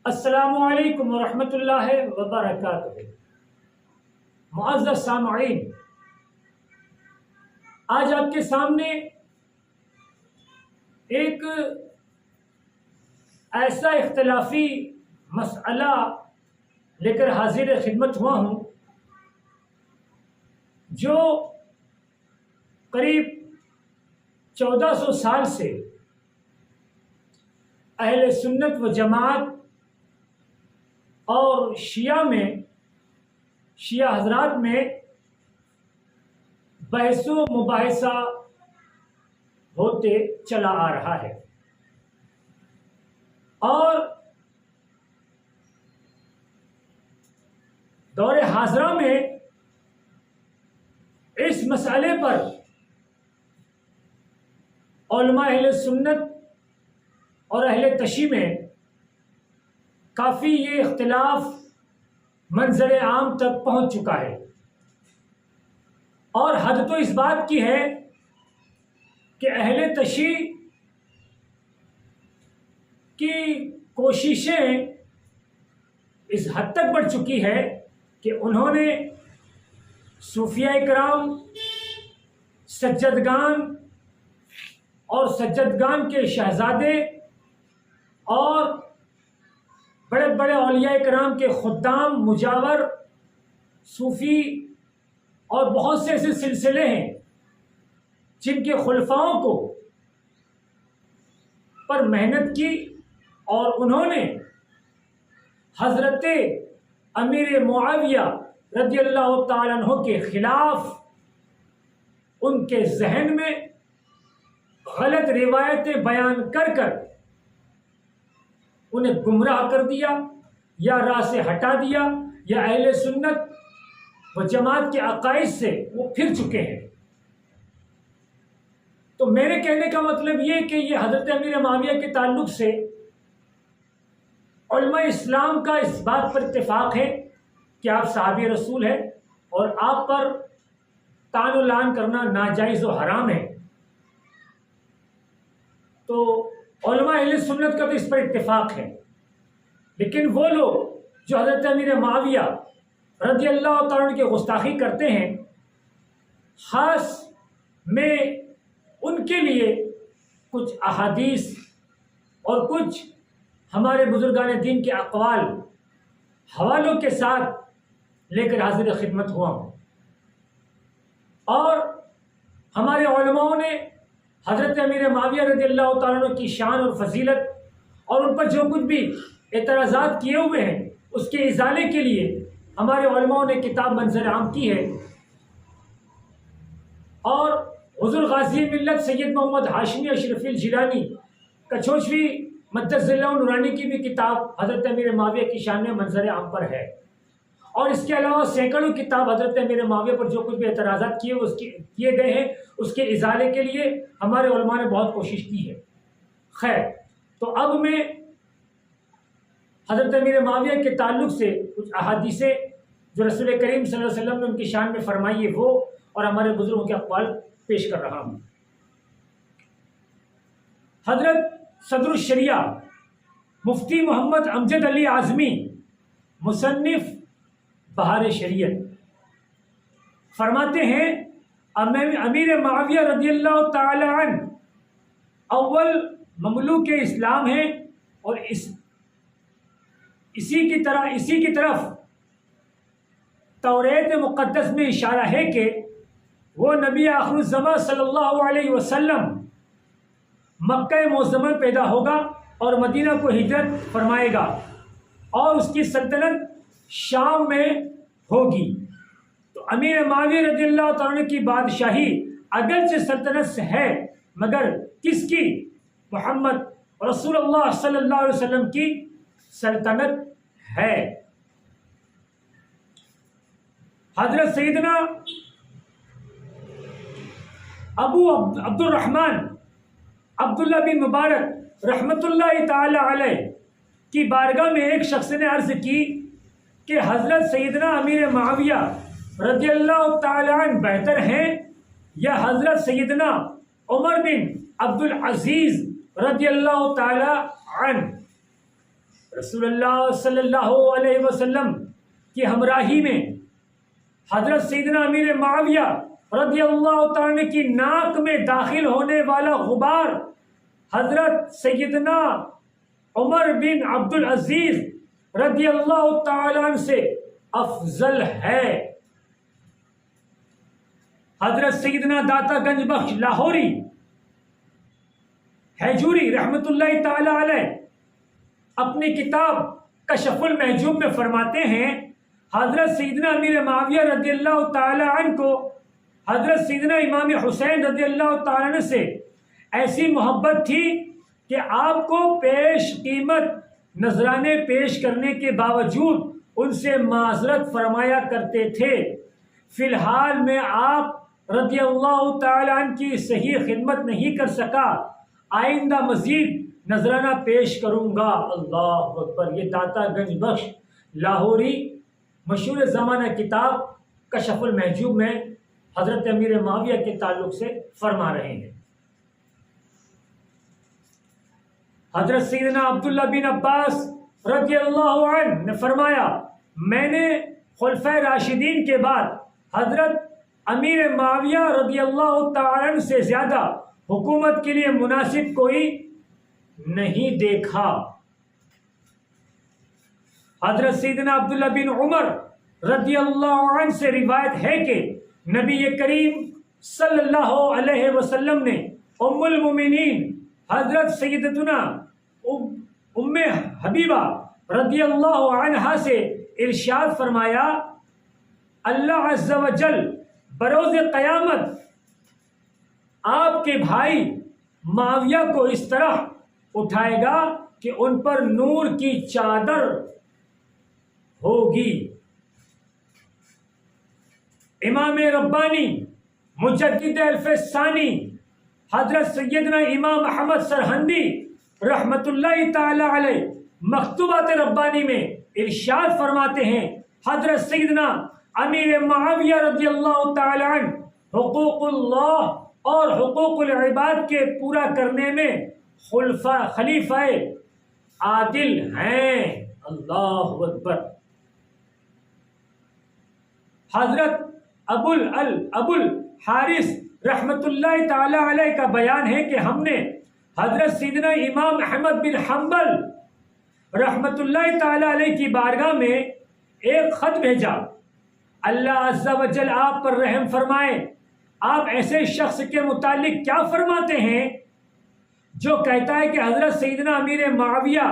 السلام علیکم ورحمۃ اللہ وبرکاتہ۔ معزز سامعین، آج آپ کے سامنے ایک ایسا اختلافی مسئلہ لے کر حاضر خدمت ہوا ہوں جو قریب 1400 سال سے اہل سنت و جماعت اور شیعہ حضرات میں بحث و مباحثہ ہوتے چلا آ رہا ہے، اور دور حاضرہ میں اس مسئلے پر علماء اہل سنت اور اہل تشیع میں کافی یہ اختلاف منظر عام تک پہنچ چکا ہے، اور حد تو اس بات کی ہے کہ اہل تشیع کی کوششیں اس حد تک بڑھ چکی ہے کہ انہوں نے صوفیاء کرام، سجدگان اور سجدگان کے شہزادے اور بڑے بڑے اولیاء کرام کے خدام، مجاور، صوفی اور بہت سے ایسے سلسلے ہیں جن کے خلفاؤں کو پر محنت کی، اور انہوں نے حضرت امیر معاویہ رضی اللہ تعالیٰ عنہ کے خلاف ان کے ذہن میں غلط روایتیں بیان کر کر انہیں گمراہ کر دیا، یا راہ سے ہٹا دیا، یا اہل سنت و جماعت کے عقائد سے وہ پھر چکے ہیں۔ تو میرے کہنے کا مطلب یہ کہ یہ حضرت امیر معاویہ کے تعلق سے علماء اسلام کا اس بات پر اتفاق ہے کہ آپ صحابی رسول ہیں، اور آپ پر طعن و لعن کرنا ناجائز و حرام ہے۔ تو علماء اہل سنت کا تو اس پر اتفاق ہے، لیکن وہ لوگ جو حضرت امیر معاویہ رضی اللہ تعالیٰ عنہ کی گستاخی کرتے ہیں، خاص میں ان کے لیے کچھ احادیث اور کچھ ہمارے بزرگان دین کے اقوال حوالوں کے ساتھ لے کر حاضر خدمت ہوا ہوں، اور ہمارے علماء نے حضرت امیر معاویہ رضی اللہ تعالیٰ عنہ کی شان اور فضیلت اور ان پر جو کچھ بھی اعتراضات کیے ہوئے ہیں اس کے ازالے کے لیے ہمارے علماء نے کتاب منظر عام کی ہے، اور حضور غازی ملت سید محمد ہاشمی اشرفی الجیلانی کچھوچوی مدث اللہ نورانی کی بھی کتاب حضرت امیر معاویہ کی شان میں منظر عام پر ہے، اور اس کے علاوہ سینکڑوں کتاب حضرت امیر معاویہ پر جو کچھ بھی اعتراضات کیے گئے ہیں اس کے ازالے کے لیے ہمارے علماء نے بہت کوشش کی ہے۔ خیر، تو اب میں حضرت امیر معاویہ کے تعلق سے کچھ احادیثیں جو رسول کریم صلی اللہ علیہ وسلم نے ان کی شان میں فرمائی ہے وہ اور ہمارے بزرگوں کے اقوال پیش کر رہا ہوں۔ حضرت صدر الشریعہ مفتی محمد امجد علی اعظمی مصنف بہار شریعت فرماتے ہیں، امیر معاویہ رضی اللہ تعالی عنہ اول مملوک اسلام ہیں، اور اسی کی طرف توریت مقدس میں اشارہ ہے کہ وہ نبی آخر الزمان صلی اللہ علیہ وسلم مکہ معظمہ میں پیدا ہوگا اور مدینہ کو ہجرت فرمائے گا، اور اس کی سلطنت شام میں ہوگی۔ تو امیر معاویہ رضی اللہ تعالیٰ عنہ کی بادشاہی اگرچہ سلطنت سے ہے، مگر کس کی؟ محمد رسول اللہ صلی اللہ علیہ وسلم کی سلطنت ہے۔ حضرت سیدنا ابو عبد الرحمن عبداللہ بن مبارک رحمۃ اللہ تعالی علیہ کی بارگاہ میں ایک شخص نے عرض کی کہ حضرت سیدنا امیر معاویہ رضی اللہ تعالی عنہ بہتر ہیں یا حضرت سیدنا عمر بن عبد العزیز رضی اللہ تعالی عنہ؟ رسول اللہ صلی اللہ علیہ وسلم کی ہمراہی میں حضرت سیدنا امیر معاویہ رضی اللہ تعالیٰ کی ناک میں داخل ہونے والا غبار حضرت سیدنا عمر بن عبد العزیز رضی اللہ تعالیٰ عنہ سے افضل ہے۔ حضرت سیدنا داتا گنج بخش لاہوری ہیجوری رحمت اللہ تعالی علیہ اپنی کتاب کشف المحجوب میں فرماتے ہیں حضرت سیدنا امیر معاویہ رضی اللہ تعالی عنہ کو حضرت سیدنا امام حسین رضی اللہ تعالی عنہ سے ایسی محبت تھی کہ آپ کو پیش قیمت نذرانے پیش کرنے کے باوجود ان سے معذرت فرمایا کرتے تھے۔ فی الحال میں آپ رضی اللہ تعالی عنہ کی صحیح خدمت نہیں کر سکا، آئندہ مزید نذرانہ پیش کروں گا۔ اللہ اکبر۔ یہ داتا گنج بخش لاہوری مشہور زمانہ کتاب کشف المحجوب میں حضرت امیر معاویہ کے تعلق سے فرما رہے ہیں۔ حضرت سیدنا عبداللہ بن عباس رضی اللہ عنہ نے فرمایا میں نے خلفائے راشدین کے بعد حضرت امیر معاویہ رضی اللہ تعالی عنہ سے زیادہ حکومت کے لیے مناسب کوئی نہیں دیکھا۔ حضرت سیدنا عبداللہ بن عمر رضی اللہ عنہ سے روایت ہے کہ نبی کریم صلی اللہ علیہ وسلم نے ام المومنین حضرت سیدتنا ام حبیبہ رضی اللہ عنہا سے ارشاد فرمایا اللہ عز و جل بروز قیامت آپ کے بھائی معاویہ کو اس طرح اٹھائے گا کہ ان پر نور کی چادر ہوگی۔ امام ربانی مجدد الف ثانی حضرت سیدنا امام احمد سرہندی رحمت اللہ تعالی علیہ مکتوبات ربانی میں ارشاد فرماتے ہیں حضرت سیدنا امیر معاویہ رضی اللہ تعالی عنہ حقوق اللہ اور حقوق العباد کے پورا کرنے میں خلیفہ عادل ہیں۔ اللہ اکبر۔ حضرت ابو الحارث رحمت اللہ تعالی علیہ کا بیان ہے کہ ہم نے حضرت سیدنا امام احمد بن حنبل رحمت اللہ تعالی علیہ کی بارگاہ میں ایک خط بھیجا۔ اللہ عز و جل آپ پر رحم فرمائے، آپ ایسے شخص کے متعلق کیا فرماتے ہیں جو کہتا ہے کہ حضرت سیدنا امیر معاویہ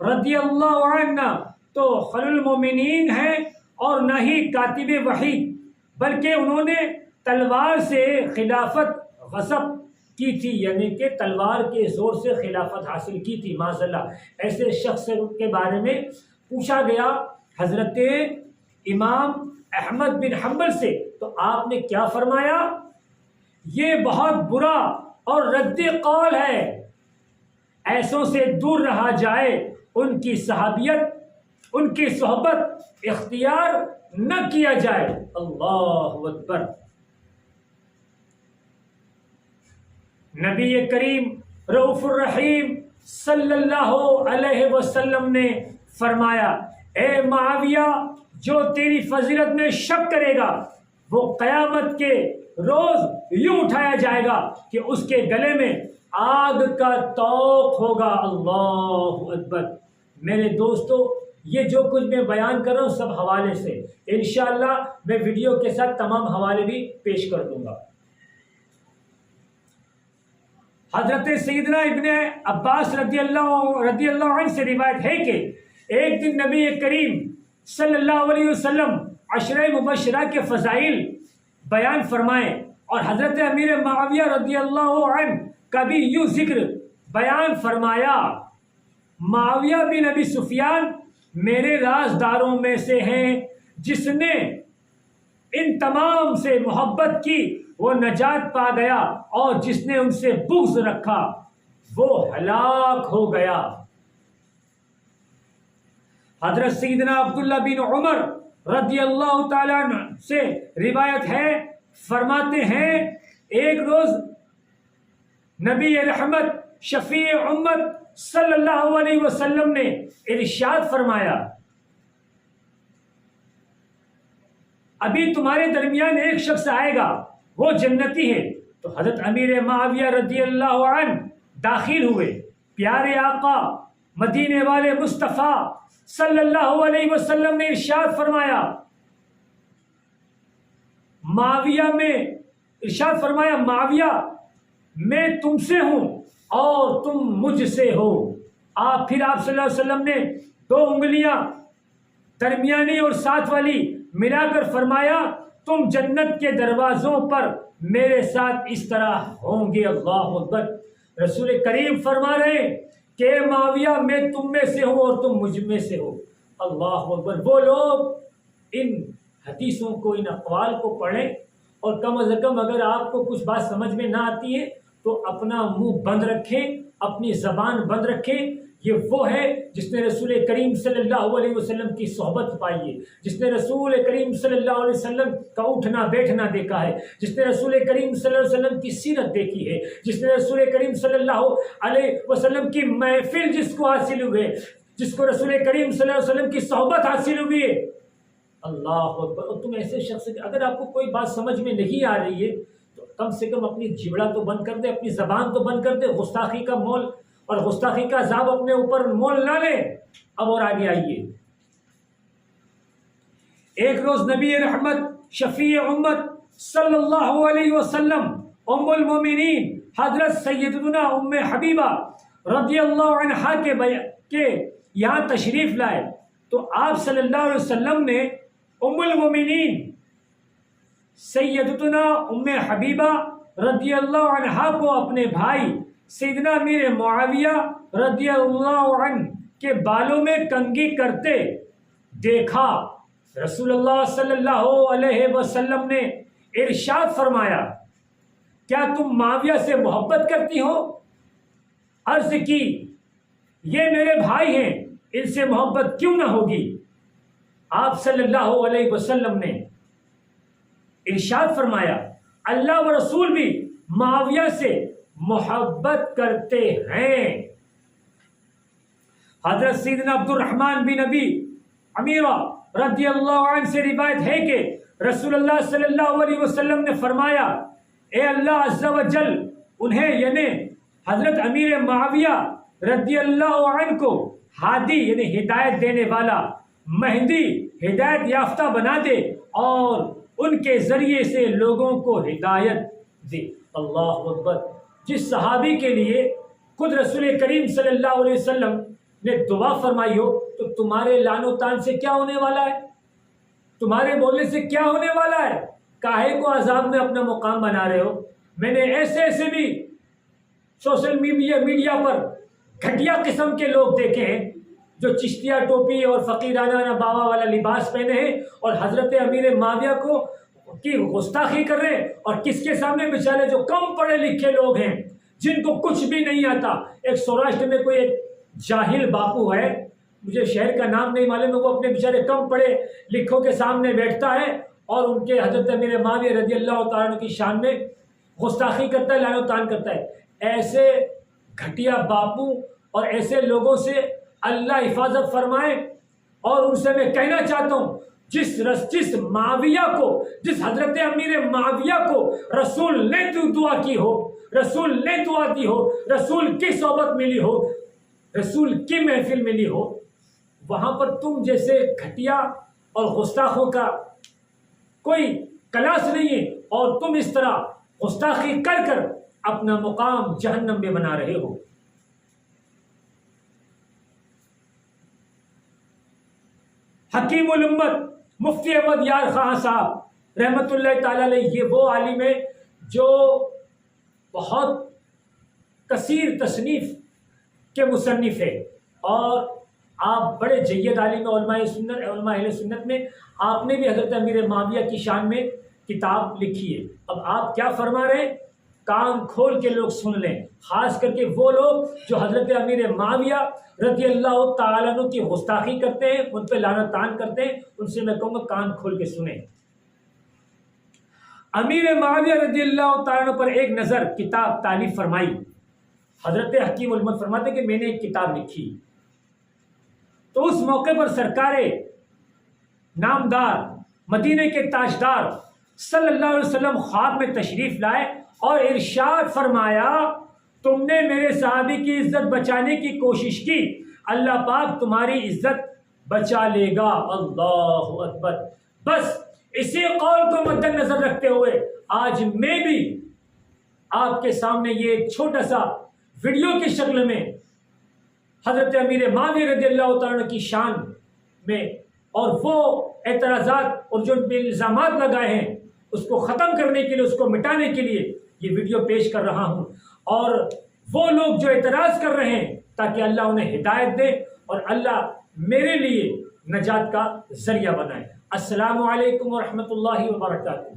رضی اللہ عنہ تو خلیل المومنین ہیں اور نہ ہی کاتب وحی، بلکہ انہوں نے تلوار سے خلافت غصب کی تھی، یعنی کہ تلوار کے زور سے خلافت حاصل کی تھی۔ معاذ اللہ ایسے شخص کے بارے میں پوچھا گیا حضرت امام احمد بن حنبل سے، تو آپ نے کیا فرمایا؟ یہ بہت برا اور رد قول ہے، ایسوں سے دور رہا جائے، ان کی صحابیت ان کی صحبت اختیار نہ کیا جائے۔ اللہ اکبر۔ نبی کریم رؤوف الرحیم صلی اللہ علیہ وسلم نے فرمایا اے معاویہ جو تیری فضیلت میں شک کرے گا وہ قیامت کے روز یوں اٹھایا جائے گا کہ اس کے گلے میں آگ کا طوق ہوگا۔ اللہ اکبر۔ میرے دوستو یہ جو کچھ میں بیان کر رہا ہوں سب حوالے سے، انشاءاللہ میں ویڈیو کے ساتھ تمام حوالے بھی پیش کر دوں گا۔ حضرت سیدنا ابن عباس رضی اللہ عنہ سے روایت ہے کہ ایک دن نبی کریم صلی اللہ علیہ وسلم عشرہ مبشرہ کے فضائل بیان فرمائے اور حضرت امیر معاویہ رضی اللہ عنہ کا بھی یوں ذکر بیان فرمایا، معاویہ بن ابی سفیان میرے رازداروں میں سے ہیں، جس نے ان تمام سے محبت کی وہ نجات پا گیا اور جس نے ان سے بغض رکھا وہ ہلاک ہو گیا۔ حضرت سیدنا عبداللہ بن عمر رضی اللہ تعالیٰ عنہ سے روایت ہے، فرماتے ہیں ایک روز نبی رحمت شفیع امت صلی اللہ علیہ وسلم نے ارشاد فرمایا ابھی تمہارے درمیان ایک شخص آئے گا وہ جنتی ہے. تو حضرت امیر معاویہ رضی اللہ عنہ داخل ہوئے. پیارے آقا مدینے والے مصطفیٰ صلی اللہ علیہ وسلم نے ارشاد فرمایا معاویہ میں تم سے ہوں اور تم مجھ سے ہو. پھر آپ صلی اللہ علیہ وسلم نے 2 انگلیاں درمیانی اور ساتھ والی ملا کر فرمایا تم جنت کے دروازوں پر میرے ساتھ اس طرح ہوں گے. اللہ اکبر. رسول کریم فرما رہے ہیں کہ معاویہ میں تم میں سے ہوں اور تم مجھ میں سے ہو. اللہ اکبر. وہ لوگ ان حدیثوں کو ان اقوال کو پڑھیں اور کم از کم اگر آپ کو کچھ بات سمجھ میں نہ آتی ہے تو اپنا منہ بند رکھیں, اپنی زبان بند رکھیں. یہ وہ ہے جس نے رسول کریم صلی اللہ علیہ وسلم کی صحبت پائی ہے, جس نے رسول کریم صلی اللہ علیہ وسلم کا اٹھنا بیٹھنا دیکھا ہے, جس نے رسول کریم صلی اللہ علیہ وسلم کی سیرت دیکھی ہے, جس نے رسول کریم صلی اللہ علیہ وسلم کی محفل جس کو حاصل ہوئے, جس کو رسول کریم صلی اللہ علیہ وسلم کی صحبت حاصل ہوئی ہے. اللہ اکبر. اور تم ایسے شخص اگر آپ کو کوئی بات سمجھ میں نہیں آ رہی ہے تو کم سے کم اپنی جبڑا تو بند کر دے, اپنی زبان تو بند کر دے. گستاخی کا مول اور گستاخی کا عذاب اپنے اوپر مول نہ لے. اب اور آگے آئیے. ایک روز نبی رحمت شفیع امت صلی اللہ علیہ وسلم ام المومنین حضرت سیدنا ام حبیبہ رضی اللہ عنہا کے یہاں تشریف لائے تو آپ صلی اللہ علیہ وسلم نے ام المومنین سیدتنا ام حبیبہ رضی اللہ عنہا کو اپنے بھائی سیدنا امیر معاویہ رضی اللہ عنہ کے بالوں میں کنگھی کرتے دیکھا. رسول اللہ صلی اللہ علیہ وسلم نے ارشاد فرمایا کیا تم معاویہ سے محبت کرتی ہو؟ عرض کی یہ میرے بھائی ہیں, ان سے محبت کیوں نہ ہوگی؟ آپ صلی اللہ علیہ وسلم نے ارشاد فرمایا اللہ و رسول بھی معاویہ سے محبت کرتے ہیں. حضرت سیدنا عبد الرحمن بن ابی امیرہ رضی اللہ عنہ سے روایت ہے کہ رسول اللہ صلی اللہ علیہ وسلم نے فرمایا اے اللہ عز و جل انہیں یعنی حضرت امیر معاویہ رضی اللہ عنہ کو ہادی یعنی ہدایت دینے والا, مہدی ہدایت یافتہ بنا دے اور ان کے ذریعے سے لوگوں کو ہدایت دے. اللہ اکبر. جس صحابی کے لیے خود رسول کریم صلی اللہ علیہ وسلم نے دعا فرمائی ہو تو تمہارے لعن و طعن سے کیا ہونے والا ہے؟ تمہارے بولنے سے کیا ہونے والا ہے؟ کاہے کو عذاب میں اپنا مقام بنا رہے ہو؟ میں نے ایسے بھی سوشل میڈیا پر گھٹیا قسم کے لوگ دیکھے ہیں جو چشتیہ ٹوپی اور فقیرانہ باوا والا لباس پہنے ہیں اور حضرت امیر معاویہ کو کی گستاخی کر رہے ہیں, اور کس کے سامنے بیچارے جو کم پڑھے لکھے لوگ ہیں جن کو کچھ بھی نہیں آتا. ایک سوراشٹر میں کوئی ایک جاہل باپو ہے, مجھے شہر کا نام نہیں معلوم ہے, وہ اپنے بیچارے کم پڑھے لکھوں کے سامنے بیٹھتا ہے اور ان کے حضرت امیر معاویہ رضی اللہ تعالیٰ کی شان میں گستاخی کرتا ہے, لعن و طعن کرتا ہے. ایسے گھٹیا باپو اور ایسے لوگوں سے اللہ حفاظت فرمائے. اور ان سے میں کہنا چاہتا ہوں جس معاویہ کو, جس حضرت امیر معاویہ کو رسول نے دعا کی ہو, رسول نے دعا دی ہو, رسول کی صحبت ملی ہو, رسول کی محفل ملی ہو, وہاں پر تم جیسے گھٹیا اور گستاخوں کا کوئی کلاس نہیں ہے اور تم اس طرح گستاخی کر کر اپنا مقام جہنم میں بنا رہے ہو. حکیم الامت مفتی احمد یار خان صاحب رحمۃ اللہ تعالی علیہ, یہ وہ عالم ہے جو بہت کثیر تصنیف کے مصنف ہے اور آپ بڑے جید عالم علماء اہل سنت میں. آپ نے بھی حضرت امیر معاویہ کی شان میں کتاب لکھی ہے. اب آپ کیا فرما رہے ہیں؟ کان کھول کے لوگ سن لیں, خاص کر کے وہ لوگ جو حضرت امیر معاویہ رضی اللہ تعالیٰ عنہ کی گستاخی کرتے ہیں, ان پہ لعن و طعن کرتے ہیں, ان سے میں کہوں گا کان کھول کے سنیں. امیر معاویہ رضی اللہ تعالیٰ عنہ پر ایک نظر کتاب تالیف فرمائی. حضرت حکیم علمت فرماتے کہ میں نے ایک کتاب لکھی، تو اس موقع پر سرکار نامدار مدینے کے تاجدار صلی اللہ علیہ وسلم خواب میں تشریف لائے اور ارشاد فرمایا تم نے میرے صحابی کی عزت بچانے کی کوشش کی، اللہ پاک تمہاری عزت بچا لے گا۔ اللہ اکبر۔ بس اسی قول کو مد نظر رکھتے ہوئے آج میں بھی آپ کے سامنے یہ ایک چھوٹا سا ویڈیو کی شکل میں حضرت امیر ماویہ رضی اللہ تعالیٰ کی شان میں اور وہ اعتراضات اور جو الزامات لگائے ہیں اس کو ختم کرنے کے لیے، اس کو مٹانے کے لیے یہ ویڈیو پیش کر رہا ہوں، اور وہ لوگ جو اعتراض کر رہے ہیں تاکہ اللہ انہیں ہدایت دے اور اللہ میرے لیے نجات کا ذریعہ بنائے۔ السلام علیکم ورحمۃ اللہ وبرکاتہ۔